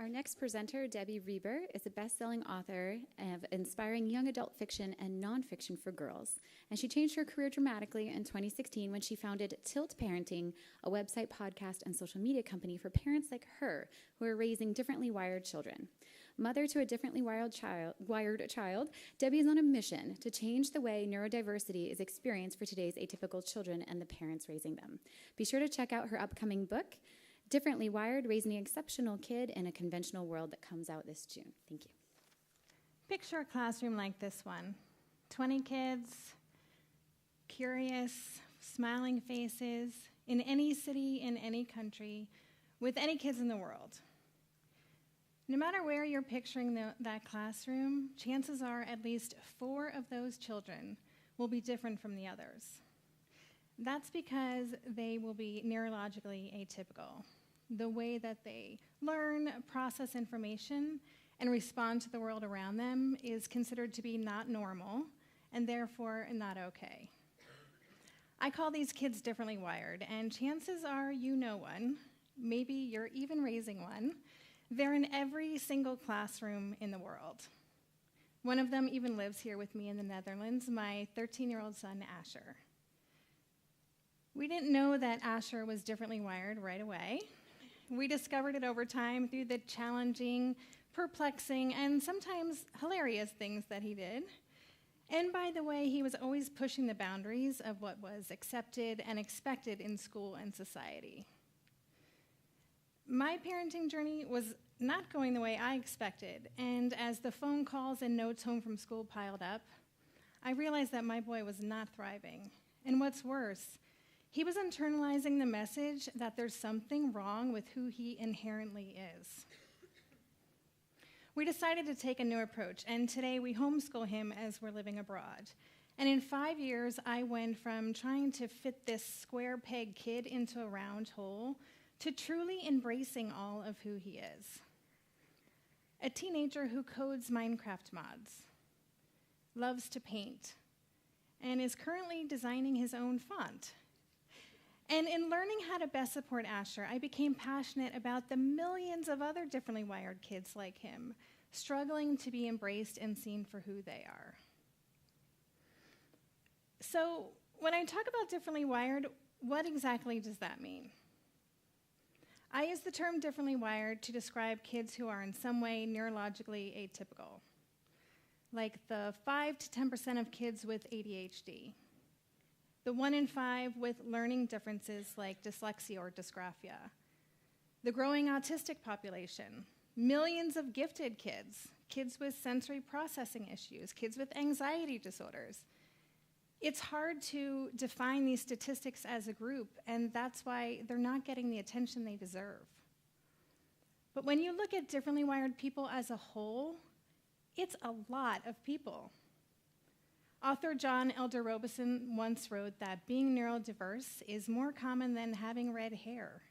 Our next presenter, Debbie Reber, is a best-selling author of inspiring young adult fiction and nonfiction for girls. And she changed her career dramatically in 2016 when she founded Tilt Parenting, a website, podcast, and social media company for parents like her who are raising differently wired children. Mother to a differently wired child, Debbie is on a mission to change the way neurodiversity is experienced for today's atypical children and the parents raising them. Be sure to check out her upcoming book, Differently Wired, Raising an Exceptional Kid in a Conventional World, that comes out this June. Thank you. Picture a classroom like this one. 20 kids, curious, smiling faces, in any city, in any country, with any kids in the world. No matter where you're picturing that classroom, chances are at least 4 of those children will be different from the others. That's because they will be neurologically atypical. The way that they learn, process information, and respond to the world around them is considered to be not normal, and therefore not okay. I call these kids differently wired, and chances are you know one. Maybe you're even raising one. They're in every single classroom in the world. One of them even lives here with me in the Netherlands, my 13-year-old son, Asher. We didn't know that Asher was differently wired right away. We discovered it over time through the challenging, perplexing, and sometimes hilarious things that he did. And by the way, he was always pushing the boundaries of what was accepted and expected in school and society. My parenting journey was not going the way I expected, and as the phone calls and notes home from school piled up, I realized that my boy was not thriving. And what's worse, he was internalizing the message that there's something wrong with who he inherently is. We decided to take a new approach, and today we homeschool him as we're living abroad. And in 5 years, I went from trying to fit this square peg kid into a round hole to truly embracing all of who he is. A teenager who codes Minecraft mods, loves to paint, and is currently designing his own font. And in learning how to best support Asher, I became passionate about the millions of other differently wired kids like him, struggling to be embraced and seen for who they are. So when I talk about differently wired, what exactly does that mean? I use the term differently wired to describe kids who are in some way neurologically atypical, like the 5 to 10% of kids with ADHD, the 1 in 5 with learning differences like dyslexia or dysgraphia, the growing autistic population, millions of gifted kids, kids with sensory processing issues, kids with anxiety disorders. It's hard to define these statistics as a group, and that's why they're not getting the attention they deserve. But when you look at differently wired people as a whole, it's a lot of people. Author John Elder Robison once wrote that being neurodiverse is more common than having red hair.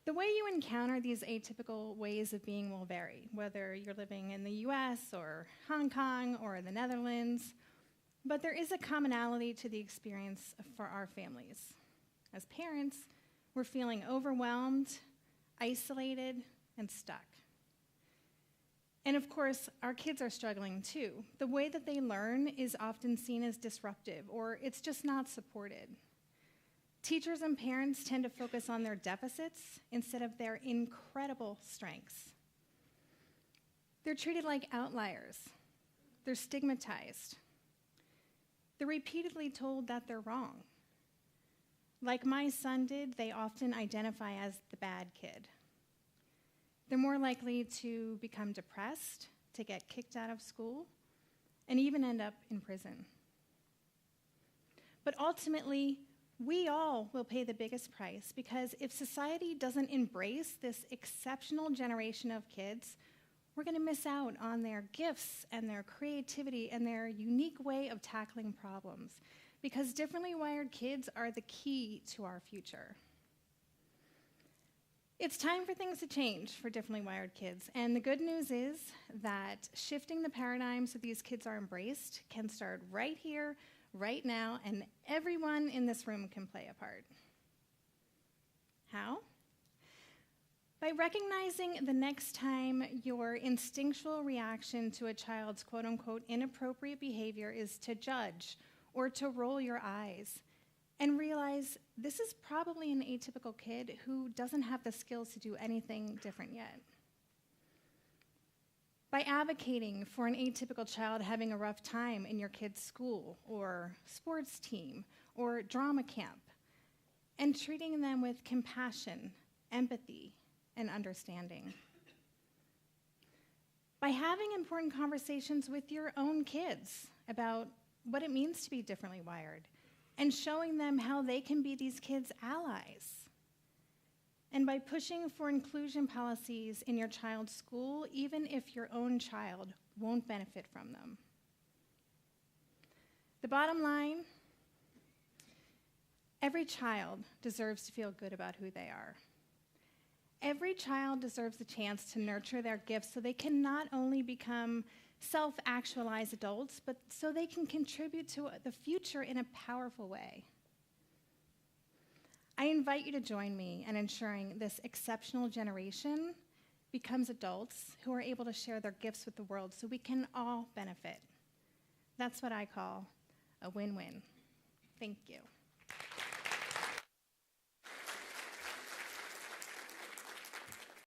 The way you encounter these atypical ways of being will vary, whether you're living in the US or Hong Kong or the Netherlands, but there is a commonality to the experience for our families. As parents, we're feeling overwhelmed, isolated, and stuck. And of course, our kids are struggling too. The way that they learn is often seen as disruptive, or it's just not supported. Teachers and parents tend to focus on their deficits instead of their incredible strengths. They're treated like outliers. They're stigmatized. They're repeatedly told that they're wrong. Like my son did, they often identify as the bad kid. They're more likely to become depressed, to get kicked out of school, and even end up in prison. But ultimately, we all will pay the biggest price, because if society doesn't embrace this exceptional generation of kids, we're going to miss out on their gifts and their creativity and their unique way of tackling problems, because differently wired kids are the key to our future. It's time for things to change for differently wired kids, and the good news is that shifting the paradigm so these kids are embraced can start right here, right now, and everyone in this room can play a part. How? By recognizing the next time your instinctual reaction to a child's quote-unquote inappropriate behavior is to judge or to roll your eyes, and realize this is probably an atypical kid who doesn't have the skills to do anything different yet. By advocating for an atypical child having a rough time in your kid's school or sports team or drama camp, and treating them with compassion, empathy, and understanding. By having important conversations with your own kids about what it means to be differently wired, and showing them how they can be these kids' allies. And by pushing for inclusion policies in your child's school, even if your own child won't benefit from them. The bottom line, every child deserves to feel good about who they are. Every child deserves the chance to nurture their gifts so they can not only become self-actualized adults, but so they can contribute to the future in a powerful way. I invite you to join me in ensuring this exceptional generation becomes adults who are able to share their gifts with the world so we can all benefit. That's what I call a win-win. Thank you.